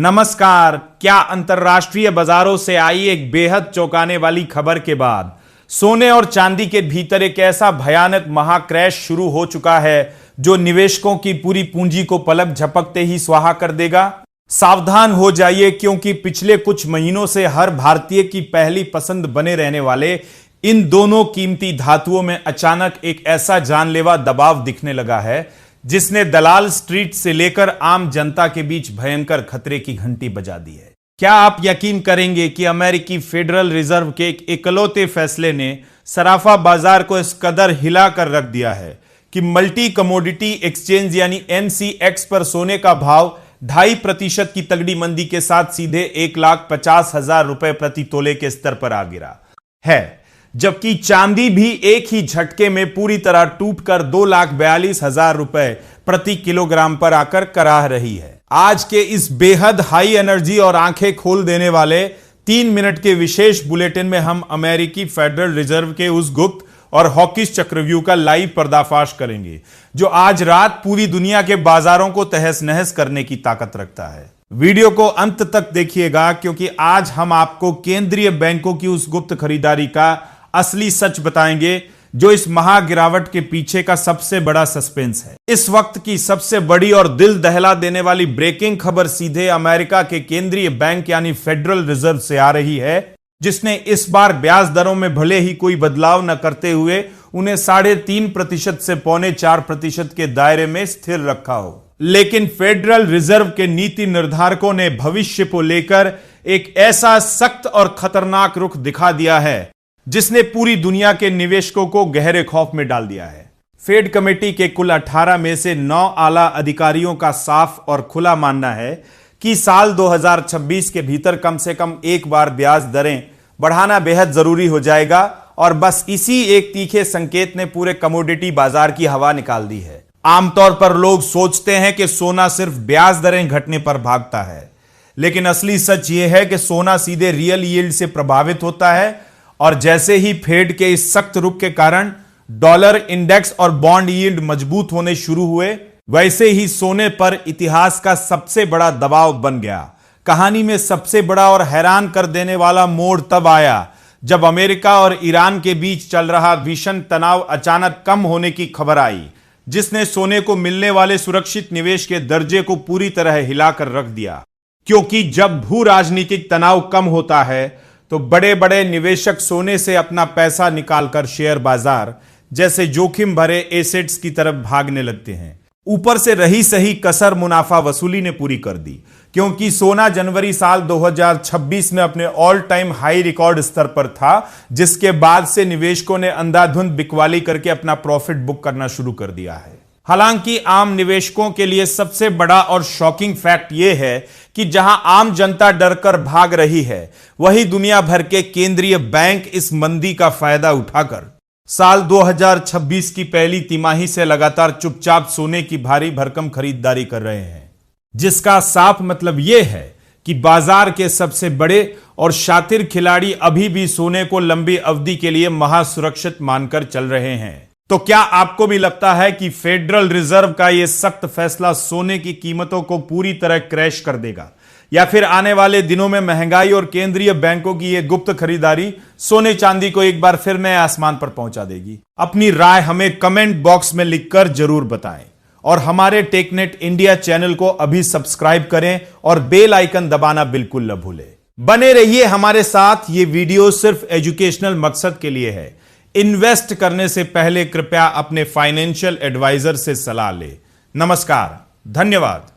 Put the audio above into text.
नमस्कार। क्या अंतरराष्ट्रीय बाजारों से आई एक बेहद चौंकाने वाली खबर के बाद सोने और चांदी के भीतर एक ऐसा भयानक महाक्रैश शुरू हो चुका है जो निवेशकों की पूरी पूंजी को पलक झपकते ही स्वाहा कर देगा। सावधान हो जाइए, क्योंकि पिछले कुछ महीनों से हर भारतीय की पहली पसंद बने रहने वाले इन दोनों कीमती धातुओं में अचानक एक ऐसा जानलेवा दबाव दिखने लगा है जिसने दलाल स्ट्रीट से लेकर आम जनता के बीच भयंकर खतरे की घंटी बजा दी है। क्या आप यकीन करेंगे कि अमेरिकी फेडरल रिजर्व के एक इकलौते फैसले ने सराफा बाजार को इस कदर हिला कर रख दिया है कि मल्टी कमोडिटी एक्सचेंज यानी एमसीएक्स पर सोने का भाव 2.5% की तगड़ी मंदी के साथ सीधे 1,50,000 रुपए प्रति तोले के स्तर पर आ गिरा है, जबकि चांदी भी एक ही झटके में पूरी तरह टूटकर 2,42,000 रुपए प्रति किलोग्राम पर आकर कराह रही है। आज के इस बेहद हाई एनर्जी और आंखें खोल देने वाले 3 मिनट के विशेष बुलेटिन में हम अमेरिकी फेडरल रिजर्व के उस गुप्त और हॉकिश चक्रव्यूह का लाइव पर्दाफाश करेंगे जो आज रात पूरी दुनिया के बाजारों को तहस नहस करने की ताकत रखता है। वीडियो को अंत तक देखिएगा, क्योंकि आज हम आपको केंद्रीय बैंकों की उस गुप्त खरीदारी का असली सच बताएंगे जो इस महागिरावट के पीछे का सबसे बड़ा सस्पेंस है। इस वक्त की सबसे बड़ी और दिल दहला देने वाली ब्रेकिंग खबर सीधे अमेरिका के केंद्रीय बैंक यानी फेडरल रिजर्व से आ रही है, जिसने इस बार ब्याज दरों में भले ही कोई बदलाव न करते हुए उन्हें 3.5% से 3.25% के दायरे में स्थिर रखा हो। लेकिन फेडरल रिजर्व के नीति निर्धारकों ने भविष्य को लेकर एक ऐसा सख्त और खतरनाक रुख दिखा दिया है जिसने पूरी दुनिया के निवेशकों को गहरे खौफ में डाल दिया है। फेड कमेटी के कुल 18 में से 9 आला अधिकारियों का साफ और खुला मानना है कि साल 2026 के भीतर कम से कम एक बार ब्याज दरें बढ़ाना बेहद जरूरी हो जाएगा, और बस इसी एक तीखे संकेत ने पूरे कमोडिटी बाजार की हवा निकाल दी है। आमतौर पर लोग सोचते हैं कि सोना सिर्फ ब्याज दरें घटने पर भागता है, लेकिन असली सच यह है कि सोना सीधे रियल यील्ड से प्रभावित होता है, और जैसे ही फेड के इस सख्त रुख के कारण डॉलर इंडेक्स और बॉन्ड यील्ड मजबूत होने शुरू हुए, वैसे ही सोने पर इतिहास का सबसे बड़ा दबाव बन गया। कहानी में सबसे बड़ा और हैरान कर देने वाला मोड़ तब आया जब अमेरिका और ईरान के बीच चल रहा भीषण तनाव अचानक कम होने की खबर आई, जिसने सोने को मिलने वाले सुरक्षित निवेश के दर्जे को पूरी तरह हिलाकर रख दिया। क्योंकि जब भू राजनीतिक तनाव कम होता है तो बड़े बड़े निवेशक सोने से अपना पैसा निकालकर शेयर बाजार जैसे जोखिम भरे एसेट्स की तरफ भागने लगते हैं। ऊपर से रही सही कसर मुनाफा वसूली ने पूरी कर दी, क्योंकि सोना जनवरी साल 2026 में अपने ऑल टाइम हाई रिकॉर्ड स्तर पर था, जिसके बाद से निवेशकों ने अंधाधुंध बिकवाली करके अपना प्रॉफिट बुक करना शुरू कर दिया है। हालांकि आम निवेशकों के लिए सबसे बड़ा और शॉकिंग फैक्ट यह है कि जहां आम जनता डरकर भाग रही है, वहीं दुनिया भर के केंद्रीय बैंक इस मंदी का फायदा उठाकर साल 2026 की पहली तिमाही से लगातार चुपचाप सोने की भारी भरकम खरीदारी कर रहे हैं, जिसका साफ मतलब यह है कि बाजार के सबसे बड़े और शातिर खिलाड़ी अभी भी सोने को लंबी अवधि के लिए महासुरक्षित मानकर चल रहे हैं। तो क्या आपको भी लगता है कि फेडरल रिजर्व का यह सख्त फैसला सोने की कीमतों को पूरी तरह क्रैश कर देगा, या फिर आने वाले दिनों में महंगाई और केंद्रीय बैंकों की यह गुप्त खरीदारी सोने चांदी को एक बार फिर नए आसमान पर पहुंचा देगी? अपनी राय हमें कमेंट बॉक्स में लिखकर जरूर बताएं, और हमारे टेकनेट इंडिया चैनल को अभी सब्सक्राइब करें और बेल आइकन दबाना बिल्कुल न भूलें। बने रहिए हमारे साथ। ये वीडियो सिर्फ एजुकेशनल मकसद के लिए है। इन्वेस्ट करने से पहले कृपया अपने फाइनेंशियल एडवाइजर से सलाह लें। नमस्कार, धन्यवाद।